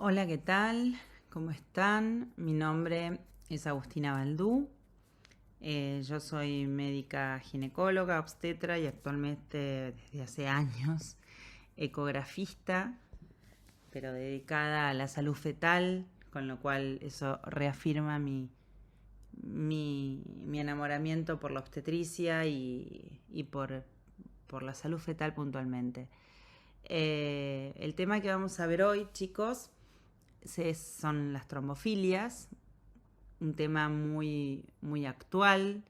Hola, ¿qué tal? ¿Cómo están? Mi nombre es Agustina Baldú. Yo soy médica ginecóloga, obstetra y actualmente desde hace años ecografista, pero dedicada a la salud fetal, con lo cual eso reafirma mi enamoramiento por la obstetricia y por la salud fetal puntualmente. El tema que vamos a ver hoy, chicos, son las trombofilias, un tema muy actual,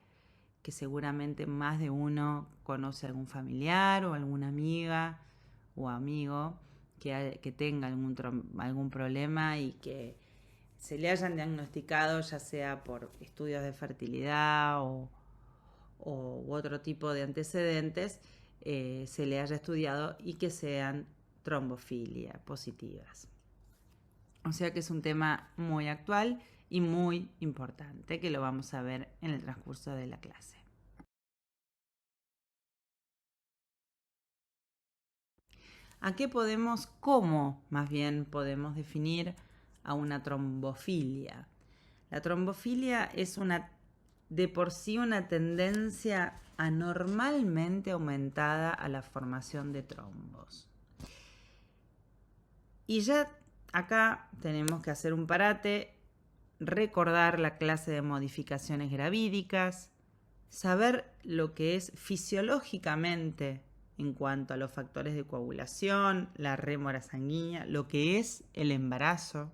que seguramente más de uno conoce a algún familiar o alguna amiga o amigo que tenga algún problema y que se le hayan diagnosticado, ya sea por estudios de fertilidad u otro tipo de antecedentes, se le haya estudiado y que sean trombofilia positivas. O sea que es un tema muy actual y muy importante que lo vamos a ver en el transcurso de la clase. ¿Cómo más bien podemos definir a una trombofilia? La trombofilia es de por sí una tendencia anormalmente aumentada a la formación de trombos. Y ya acá tenemos que hacer un parate, recordar la clase de modificaciones gravídicas, saber lo que es fisiológicamente en cuanto a los factores de coagulación, la rémora sanguínea, lo que es el embarazo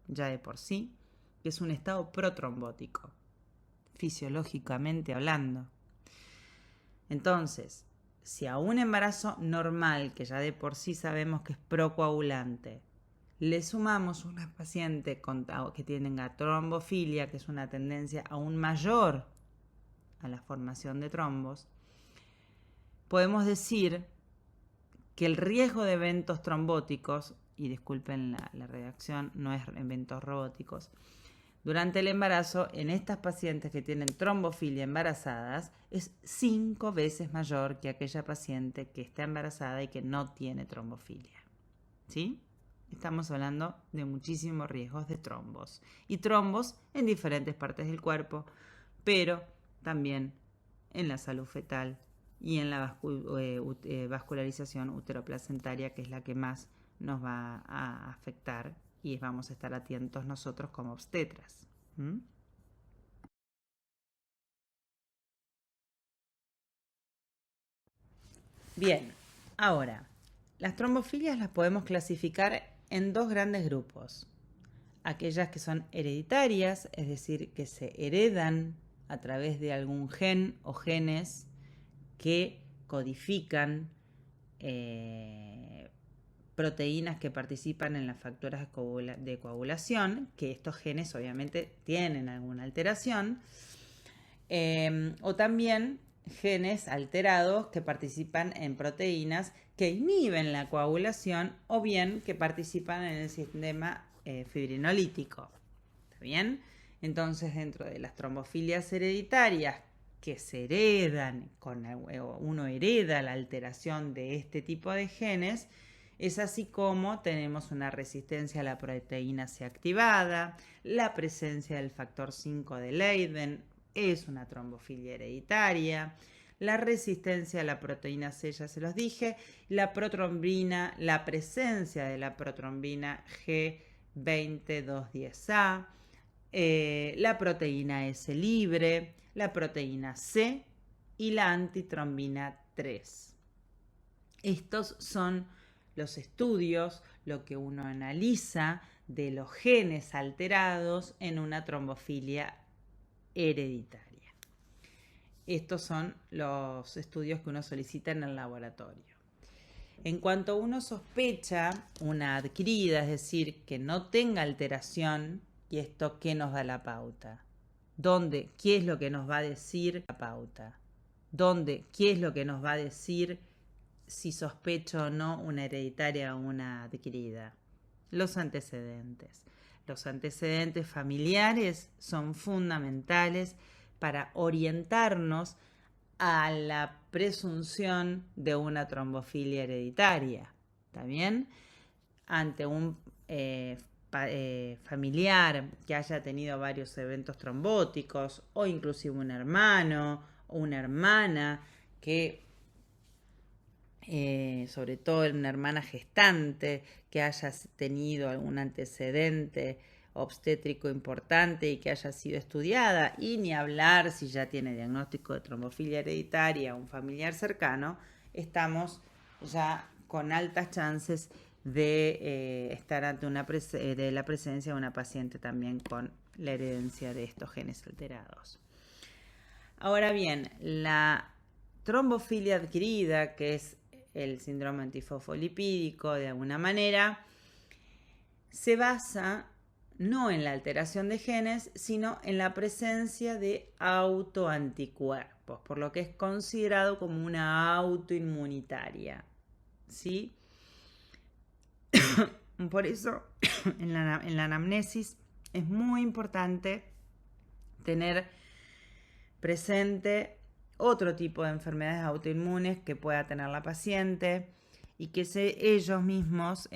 ya de por sí, que es un estado protrombótico, fisiológicamente hablando. Entonces, si a un embarazo normal, que ya de por sí sabemos que es procoagulante, le sumamos una paciente que tenga trombofilia, que es una tendencia aún mayor a la formación de trombos, podemos decir que el riesgo de eventos trombóticos, y disculpen la redacción, no es eventos robóticos, durante el embarazo, en estas pacientes que tienen trombofilia embarazadas, es 5 veces mayor que aquella paciente que está embarazada y que no tiene trombofilia. ¿Sí? Estamos hablando de muchísimos riesgos de trombos. Y trombos en diferentes partes del cuerpo, pero también en la salud fetal y en la vascularización uteroplacentaria, que es la que más nos va a afectar y vamos a estar atentos nosotros como obstetras. ¿Mm? Bien, ahora, las trombofilias las podemos clasificar en dos grandes grupos. Aquellas que son hereditarias, es decir, que se heredan a través de algún gen o genes que codifican proteínas que participan en las factoras de coagulación, que estos genes obviamente tienen alguna alteración, o también genes alterados que participan en proteínas que inhiben la coagulación o bien que participan en el sistema fibrinolítico. ¿Está bien? Entonces, dentro de las trombofilias hereditarias que se heredan, uno hereda la alteración de este tipo de genes, es así como tenemos una resistencia a la proteína C activada, la presencia del factor 5 de Leiden es una trombofilia hereditaria, la resistencia a la proteína C, ya se los dije, la protrombina, la presencia de la protrombina G20-210A, la proteína S libre, la proteína C y la antitrombina 3. Estos son los estudios, lo que uno analiza de los genes alterados en una trombofilia hereditaria. Estos son los estudios que uno solicita en el laboratorio. En cuanto uno sospecha una adquirida, es decir, que no tenga alteración, ¿y esto qué nos da la pauta? ¿Dónde? ¿Qué es lo que nos va a decir la pauta? ¿Dónde? ¿Qué es lo que nos va a decir si sospecho o no una hereditaria o una adquirida? Los antecedentes. Los antecedentes familiares son fundamentales para orientarnos a la presunción de una trombofilia hereditaria. ¿Está bien? ante un familiar que haya tenido varios eventos trombóticos, o inclusive un hermano o una hermana que, sobre todo una hermana gestante, que haya tenido algún antecedente obstétrico importante y que haya sido estudiada, y ni hablar si ya tiene diagnóstico de trombofilia hereditaria, un familiar cercano, estamos ya con altas chances de estar ante de la presencia de una paciente también con la herencia de estos genes alterados. Ahora bien, la trombofilia adquirida, que es el síndrome antifosfolipídico de alguna manera, se basa no en la alteración de genes, sino en la presencia de autoanticuerpos, por lo que es considerado como una autoinmunitaria, ¿sí? Por eso, en la anamnesis es muy importante tener presente otro tipo de enfermedades autoinmunes que pueda tener la paciente y que ellos mismos,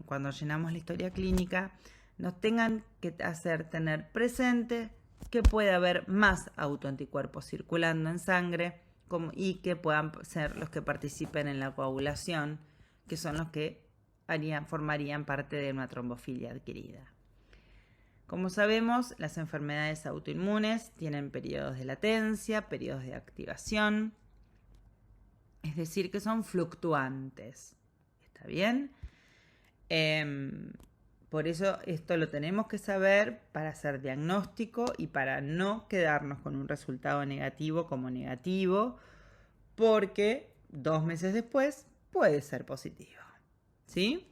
cuando llenamos la historia clínica, nos tengan que hacer tener presente que puede haber más autoanticuerpos circulando en sangre y que puedan ser los que participen en la coagulación, que son los que formarían parte de una trombofilia adquirida. Como sabemos, las enfermedades autoinmunes tienen periodos de latencia, periodos de activación, es decir, que son fluctuantes. ¿Está bien? Por eso esto lo tenemos que saber para hacer diagnóstico y para no quedarnos con un resultado negativo como negativo, porque 2 meses después puede ser positivo. ¿Sí?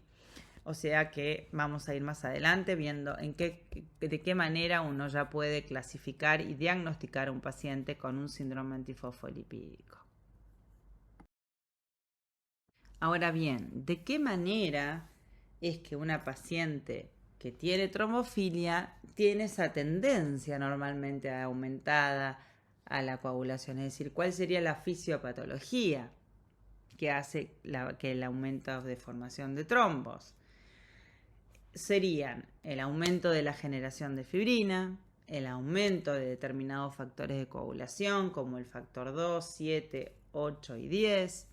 O sea que vamos a ir más adelante viendo de qué manera uno ya puede clasificar y diagnosticar a un paciente con un síndrome antifosfolipídico. Ahora bien, ¿de qué manera es que una paciente que tiene trombofilia tiene esa tendencia normalmente aumentada a la coagulación? Es decir, ¿cuál sería la fisiopatología que hace que el aumento de formación de trombos? Serían el aumento de la generación de fibrina, el aumento de determinados factores de coagulación como el factor 2, 7, 8 y 10,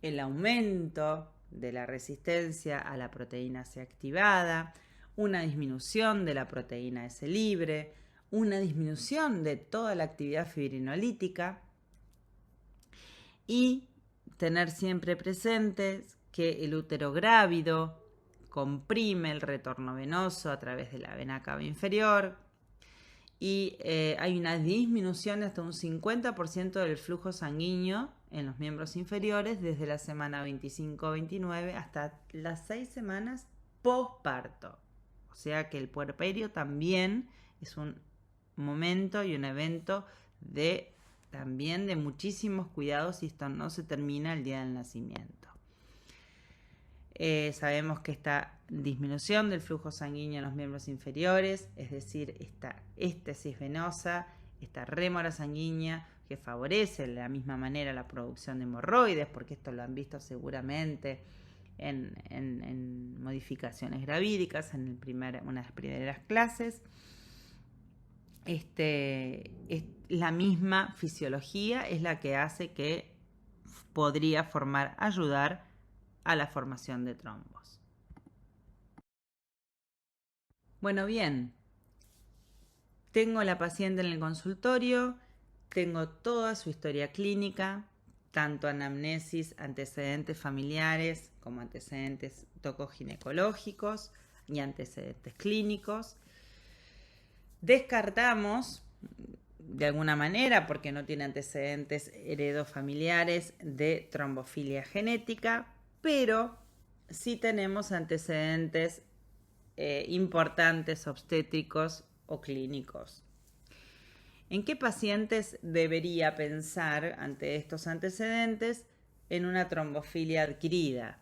el aumento de la resistencia a la proteína C activada, una disminución de la proteína S libre, una disminución de toda la actividad fibrinolítica, y tener siempre presentes que el útero grávido comprime el retorno venoso a través de la vena cava inferior, y hay una disminución de hasta un 50% del flujo sanguíneo en los miembros inferiores desde la semana 25-29 hasta las 6 semanas posparto. O sea que el puerperio también es un momento y un evento también de muchísimos cuidados, y esto no se termina el día del nacimiento. Sabemos que esta disminución del flujo sanguíneo en los miembros inferiores, es decir, esta éstesis venosa, esta rémora sanguínea que favorece de la misma manera la producción de hemorroides, porque esto lo han visto seguramente en modificaciones gravídicas en unas primeras clases. La misma fisiología es la que hace que podría ayudar a la formación de trombos. Bueno, bien, tengo la paciente en el consultorio, tengo toda su historia clínica, tanto anamnesis, antecedentes familiares como antecedentes tocoginecológicos y antecedentes clínicos. Descartamos de alguna manera, porque no tiene antecedentes heredofamiliares de trombofilia genética, pero sí tenemos antecedentes importantes obstétricos o clínicos. ¿En qué pacientes debería pensar ante estos antecedentes en una trombofilia adquirida?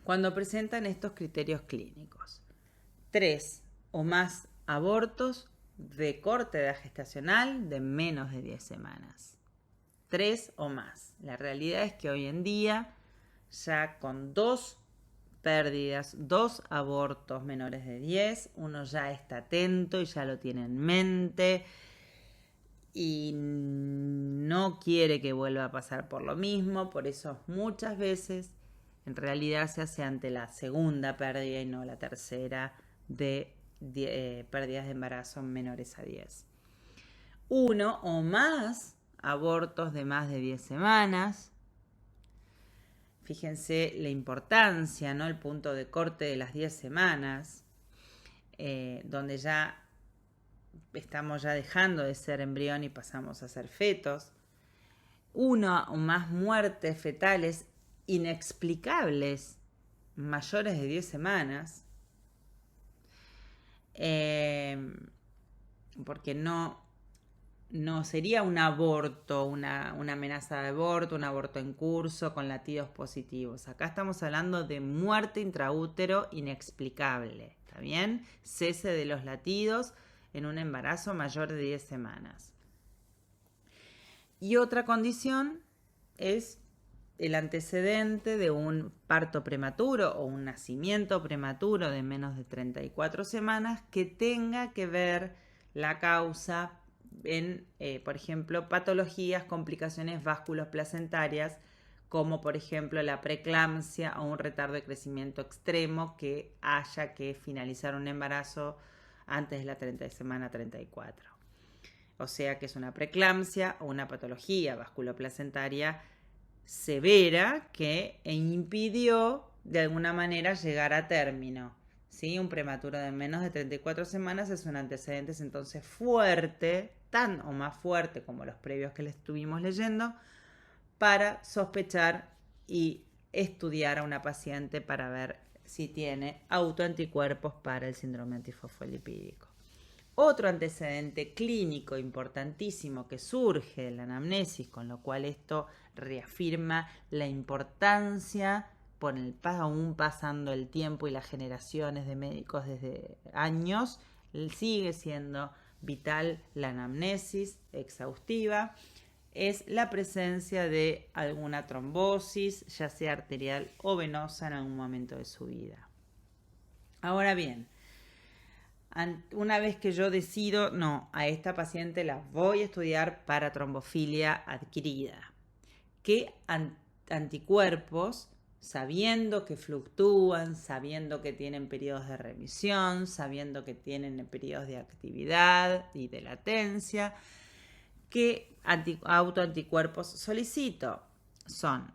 Cuando presentan estos criterios clínicos: 3 o más abortos de corta edad gestacional de menos de 10 semanas. 3 o más. La realidad es que hoy en día, ya con 2 pérdidas, 2 abortos menores de 10, uno ya está atento y ya lo tiene en mente y no quiere que vuelva a pasar por lo mismo, por eso muchas veces en realidad se hace ante la segunda pérdida y no la tercera de pérdidas de embarazo menores a 10. Uno o más abortos de más de 10 semanas. Fíjense la importancia, ¿no? El punto de corte de las 10 semanas, donde ya estamos ya dejando de ser embrión y pasamos a ser fetos. Uno o más muertes fetales inexplicables mayores de 10 semanas. Porque no sería un aborto, una amenaza de aborto, un aborto en curso con latidos positivos. Acá estamos hablando de muerte intraútero inexplicable, ¿está bien? Cese de los latidos en un embarazo mayor de 10 semanas. Y otra condición es el antecedente de un parto prematuro o un nacimiento prematuro de menos de 34 semanas que tenga que ver la causa en, por ejemplo, patologías, complicaciones vasculoplacentarias, como por ejemplo la preeclampsia o un retardo de crecimiento extremo que haya que finalizar un embarazo antes de la semana 34. O sea que es una preeclampsia o una patología vasculoplacentaria severa que impidió de alguna manera llegar a término. ¿Sí? Un prematuro de menos de 34 semanas es un antecedente entonces fuerte, tan o más fuerte como los previos que le estuvimos leyendo, para sospechar y estudiar a una paciente para ver si tiene autoanticuerpos para el síndrome antifosfolipídico. Otro antecedente clínico importantísimo que surge de la anamnesis, con lo cual esto reafirma la importancia, aún pasando el tiempo y las generaciones de médicos desde años, sigue siendo vital la anamnesis exhaustiva, es la presencia de alguna trombosis, ya sea arterial o venosa en algún momento de su vida. Ahora bien, una vez que yo decido, no, a esta paciente la voy a estudiar para trombofilia adquirida. ¿Qué anticuerpos, sabiendo que fluctúan, sabiendo que tienen periodos de remisión, sabiendo que tienen periodos de actividad y de latencia, qué autoanticuerpos solicito? Son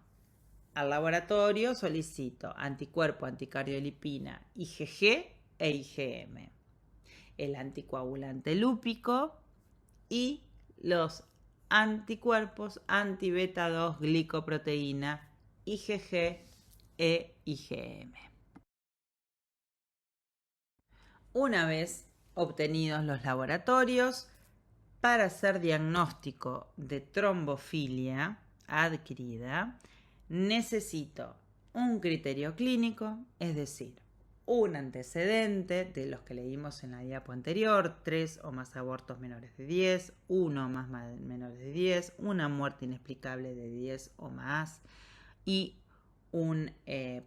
al laboratorio solicito anticuerpo anticardiolipina IgG e IgM, el anticoagulante lúpico y los anticuerpos anti-beta 2 glicoproteína IgG e IgM. Una vez obtenidos los laboratorios, para hacer diagnóstico de trombofilia adquirida, necesito un criterio clínico, es decir, un antecedente de los que leímos en la diapo anterior, 3 o más abortos menores de 10, 1 o más menores de 10, una muerte inexplicable de 10 o más y un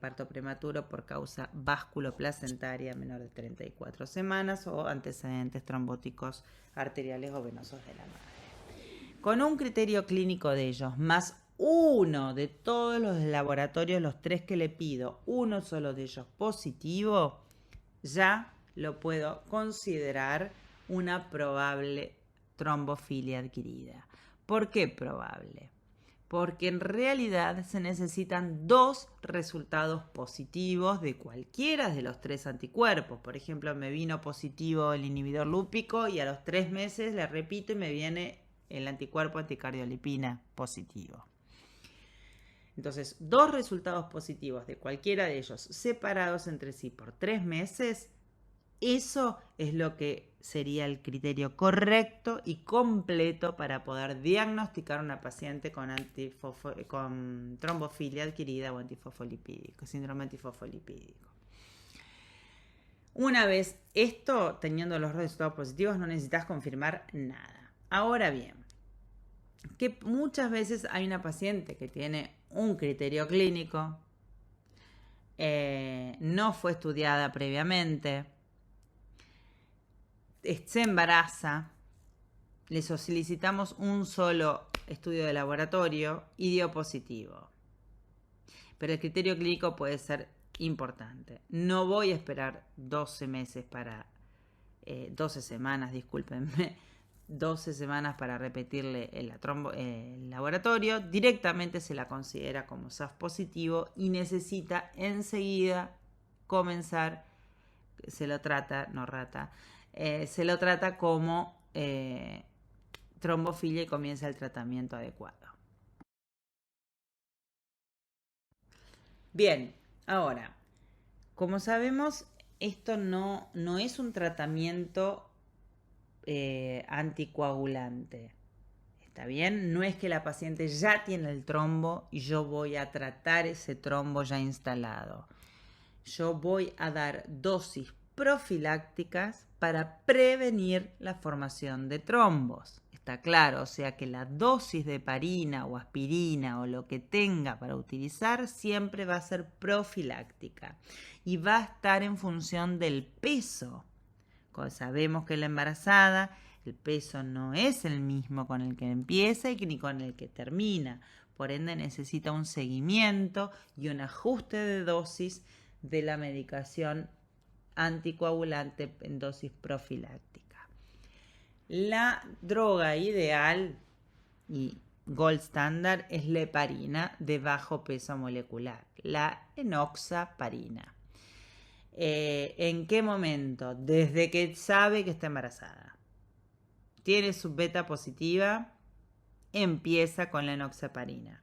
parto prematuro por causa vasculoplacentaria menor de 34 semanas o antecedentes trombóticos arteriales o venosos de la madre. Con un criterio clínico de ellos, más uno de todos los laboratorios, los 3 que le pido, uno solo de ellos positivo, ya lo puedo considerar una probable trombofilia adquirida. ¿Por qué probable? Porque en realidad se necesitan 2 resultados positivos de cualquiera de los 3 anticuerpos. Por ejemplo, me vino positivo el inhibidor lúpico y a los 3 meses le repito y me viene el anticuerpo anticardiolipina positivo. Entonces, 2 resultados positivos de cualquiera de ellos separados entre sí por 3 meses, eso es lo que sería el criterio correcto y completo para poder diagnosticar a una paciente con trombofilia adquirida o antifosfolipídico, síndrome antifosfolipídico. Una vez esto, teniendo los resultados positivos, no necesitas confirmar nada. Ahora bien, que muchas veces hay una paciente que tiene un criterio clínico no fue estudiada previamente, se embaraza, le solicitamos un solo estudio de laboratorio y dio positivo. Pero el criterio clínico puede ser importante. No voy a esperar 12 semanas, discúlpenme, 12 semanas para repetirle el laboratorio. Directamente se la considera como SAF positivo y necesita enseguida comenzar, se lo trata como trombofilia y comienza el tratamiento adecuado. Bien, ahora, como sabemos, esto no es un tratamiento anticoagulante. ¿Está bien? No es que la paciente ya tiene el trombo y yo voy a tratar ese trombo ya instalado. Yo voy a dar dosis profilácticas para prevenir la formación de trombos. Está claro, o sea que la dosis de heparina o aspirina o lo que tenga para utilizar siempre va a ser profiláctica y va a estar en función del peso. Sabemos que la embarazada, el peso no es el mismo con el que empieza y ni con el que termina. Por ende necesita un seguimiento y un ajuste de dosis de la medicación anticoagulante en dosis profiláctica. La droga ideal y gold standard es la heparina de bajo peso molecular, la enoxaparina. ¿En qué momento? Desde que sabe que está embarazada. Tiene su beta positiva, empieza con la enoxaparina.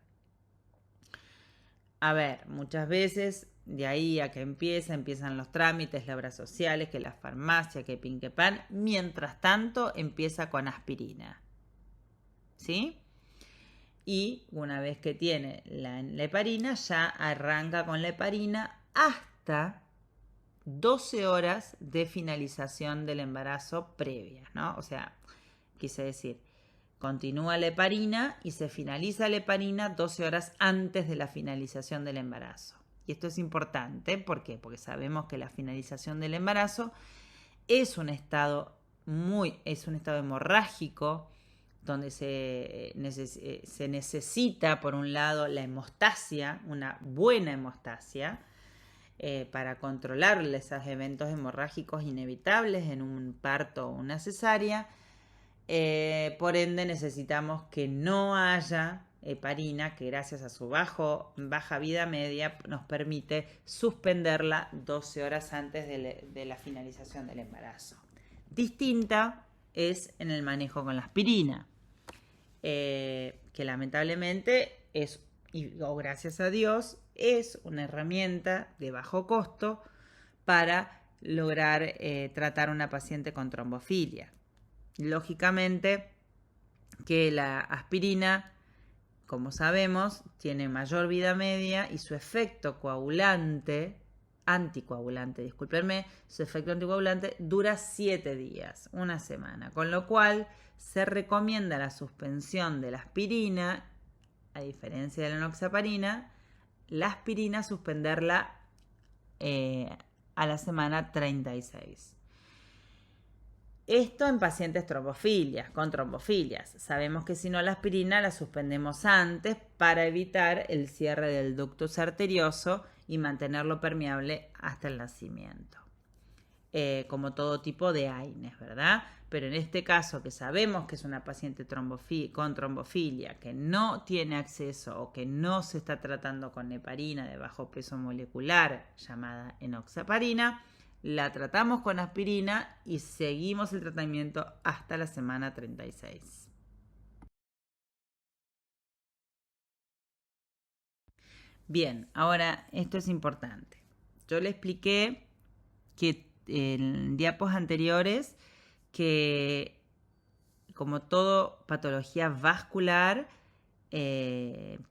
A ver, muchas veces de ahí a que empiezan los trámites, las obras sociales, que la farmacia, que pin que pan. Mientras tanto, empieza con aspirina. ¿Sí? Y una vez que tiene la heparina, ya arranca con la heparina hasta 12 horas de finalización del embarazo previa, ¿no? O sea, quise decir, continúa la heparina y se finaliza la heparina 12 horas antes de la finalización del embarazo. Y esto es importante, ¿por qué? Porque sabemos que la finalización del embarazo es un estado hemorrágico, donde se necesita, por un lado, la hemostasia, una buena hemostasia, para controlar esos eventos hemorrágicos inevitables en un parto o una cesárea. Por ende necesitamos que no haya heparina, que gracias a su baja vida media nos permite suspenderla 12 horas antes de la finalización del embarazo. Distinta es en el manejo con la aspirina, que lamentablemente o gracias a Dios, es una herramienta de bajo costo para lograr tratar a una paciente con trombofilia. Lógicamente que la aspirina, como sabemos, tiene mayor vida media y su efecto anticoagulante dura 7 días, una semana, con lo cual se recomienda la suspensión de la aspirina, a diferencia de la enoxaparina, la aspirina suspenderla a la semana 36. Esto en pacientes con trombofilias. Sabemos que si no, la aspirina la suspendemos antes para evitar el cierre del ducto arterioso y mantenerlo permeable hasta el nacimiento. Como todo tipo de AINES, ¿verdad? Pero en este caso, que sabemos que es una paciente con trombofilia, que no tiene acceso o que no se está tratando con heparina de bajo peso molecular, llamada enoxaparina, la tratamos con aspirina y seguimos el tratamiento hasta la semana 36. Bien, ahora esto es importante. Yo le expliqué que en diapos anteriores que, como todo patología vascular,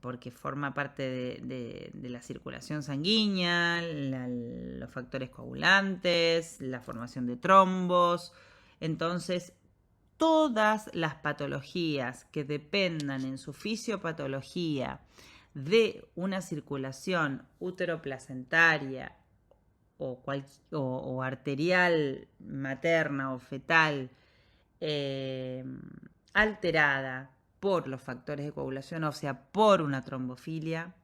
porque forma parte de la circulación sanguínea, los factores coagulantes, la formación de trombos. Entonces, todas las patologías que dependan en su fisiopatología de una circulación uteroplacentaria o arterial materna o fetal alterada por los factores de coagulación ósea, por una trombofilia,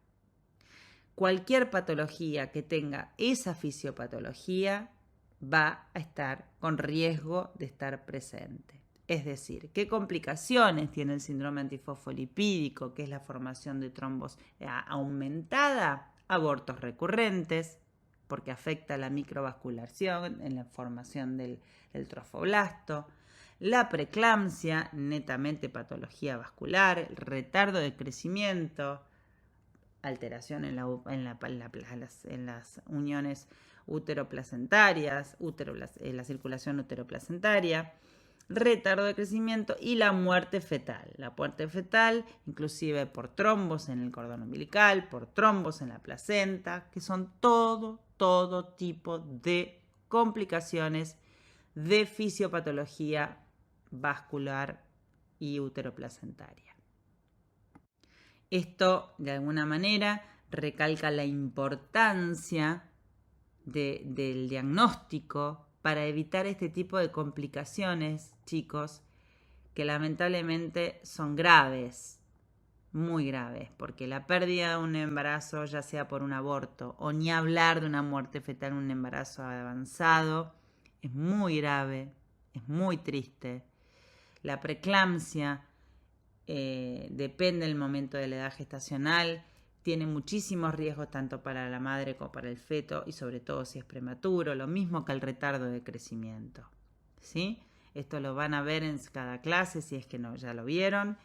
cualquier patología que tenga esa fisiopatología va a estar con riesgo de estar presente. Es decir, ¿qué complicaciones tiene el síndrome antifosfolipídico, que es la formación de trombos aumentada? Abortos recurrentes, porque afecta la microvasculación en la formación del trofoblasto. La preeclampsia, netamente patología vascular, retardo de crecimiento, alteración en las uniones uteroplacentarias, la circulación uteroplacentaria, retardo de crecimiento y la muerte fetal. La muerte fetal, inclusive por trombos en el cordón umbilical, por trombos en la placenta, que son todo tipo de complicaciones de fisiopatología vascular y uteroplacentaria. Esto, de alguna manera, recalca la importancia del diagnóstico para evitar este tipo de complicaciones, chicos, que lamentablemente son graves, muy graves, porque la pérdida de un embarazo, ya sea por un aborto o ni hablar de una muerte fetal en un embarazo avanzado, es muy grave, es muy triste. La preeclampsia depende del momento de la edad gestacional, tiene muchísimos riesgos tanto para la madre como para el feto y sobre todo si es prematuro, lo mismo que el retardo de crecimiento, ¿sí? Esto lo van a ver en cada clase si es que no ya lo vieron,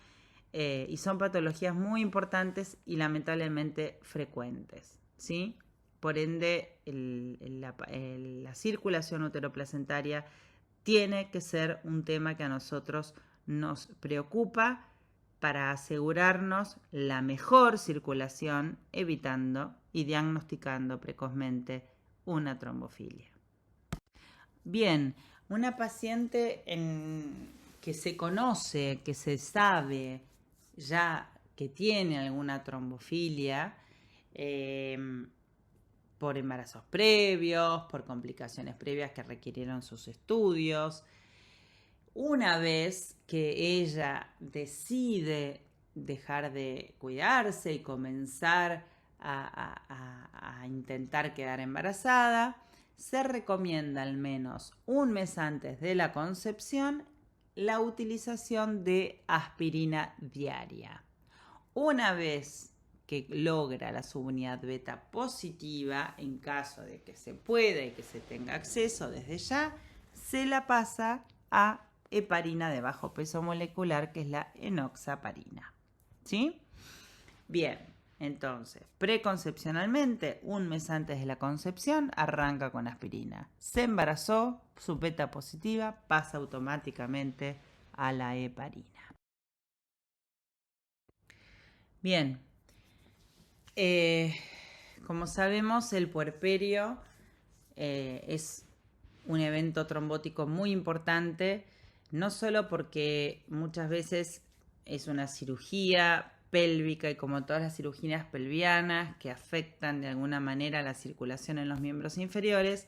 y son patologías muy importantes y lamentablemente frecuentes, ¿sí? Por ende, la circulación uteroplacentaria tiene que ser un tema que a nosotros nos preocupa para asegurarnos la mejor circulación, evitando y diagnosticando precozmente una trombofilia. Bien, una paciente que se conoce, que se sabe ya que tiene alguna trombofilia, por embarazos previos, por complicaciones previas que requirieron sus estudios. Una vez que ella decide dejar de cuidarse y comenzar a intentar quedar embarazada, se recomienda al menos un mes antes de la concepción la utilización de aspirina diaria. Una vez que logra la subunidad beta positiva, en caso de que se pueda y que se tenga acceso desde ya, se la pasa a heparina de bajo peso molecular, que es la enoxaparina. ¿Sí? Bien, entonces, preconcepcionalmente, un mes antes de la concepción, arranca con aspirina. Se embarazó, su beta positiva pasa automáticamente a la heparina. Bien, como sabemos, el puerperio es un evento trombótico muy importante, no solo porque muchas veces es una cirugía pélvica y como todas las cirugías pelvianas que afectan de alguna manera la circulación en los miembros inferiores.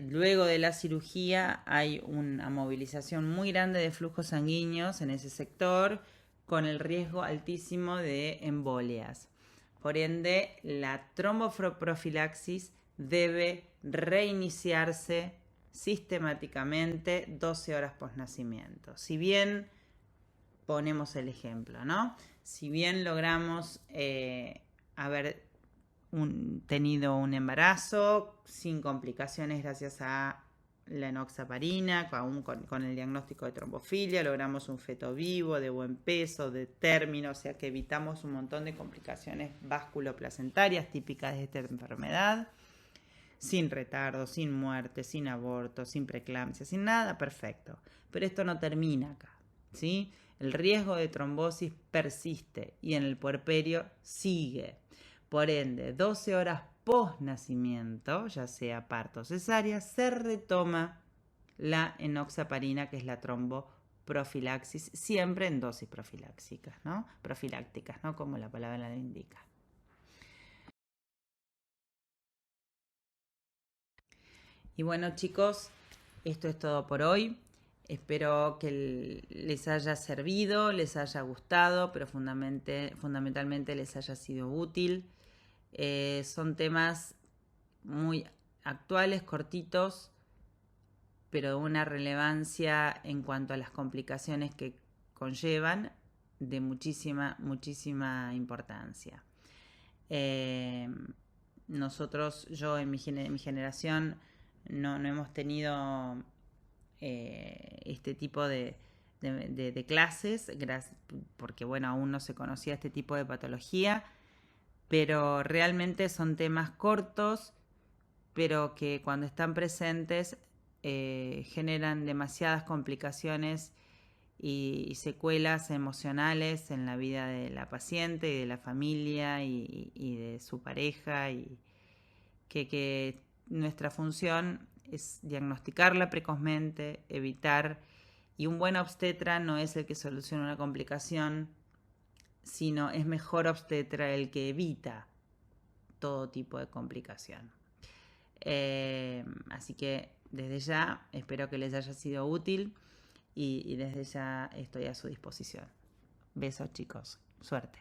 Luego de la cirugía hay una movilización muy grande de flujos sanguíneos en ese sector con el riesgo altísimo de embolias. Por ende, la tromboprofilaxis debe reiniciarse sistemáticamente 12 horas posnacimiento. Si bien, ponemos el ejemplo, ¿no? Si bien logramos haber tenido un embarazo sin complicaciones gracias a la enoxaparina, aún con el diagnóstico de trombofilia, logramos un feto vivo, de buen peso, de término, o sea que evitamos un montón de complicaciones vasculoplacentarias típicas de esta enfermedad, sin retardo, sin muerte, sin aborto, sin preeclampsia, sin nada, perfecto. Pero esto no termina acá, ¿sí? El riesgo de trombosis persiste y en el puerperio sigue. Por ende, 12 horas post-nacimiento, ya sea parto o cesárea, se retoma la enoxaparina, que es la profilaxis, siempre en dosis profilácticas, ¿no? Profilácticas, ¿no? Como la palabra lo indica. Y bueno, chicos, esto es todo por hoy. Espero que les haya servido, les haya gustado, pero fundamentalmente les haya sido útil. Son temas muy actuales, cortitos, pero de una relevancia en cuanto a las complicaciones que conllevan de muchísima, muchísima importancia. Nosotros, yo en mi generación, no hemos tenido este tipo de clases, porque bueno, aún no se conocía este tipo de patología, pero realmente son temas cortos, pero que cuando están presentes generan demasiadas complicaciones y secuelas emocionales en la vida de la paciente y de la familia y de su pareja, y que nuestra función es diagnosticarla precozmente, evitar, y un buen obstetra no es el que soluciona una complicación, sino es mejor obstetra el que evita todo tipo de complicación. Así que desde ya espero que les haya sido útil y desde ya estoy a su disposición. Besos, chicos. Suerte.